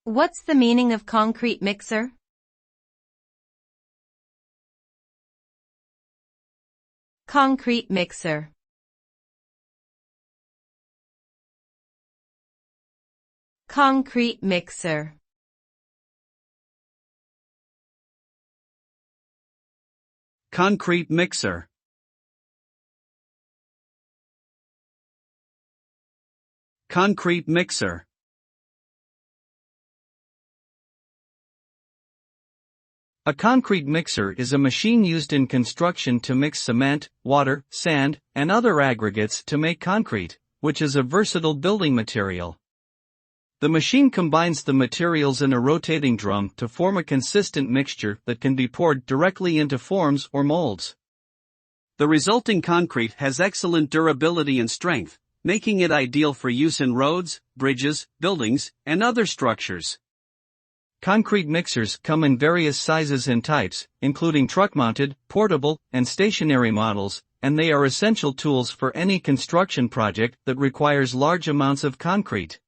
What's the meaning of concrete mixer? Concrete mixer. Concrete mixer. Concrete mixer. Concrete mixer. A concrete mixer is a machine used in construction to mix cement, water, sand, and other aggregates to make concrete, which is a versatile building material. The machine combines the materials in a rotating drum to form a consistent mixture that can be poured directly into forms or molds. The resulting concrete has excellent durability and strength, making it ideal for use in roads, bridges, buildings, and other structures. Concrete mixers come in various sizes and types, including truck-mounted, portable, and stationary models, and they are essential tools for any construction project that requires large amounts of concrete.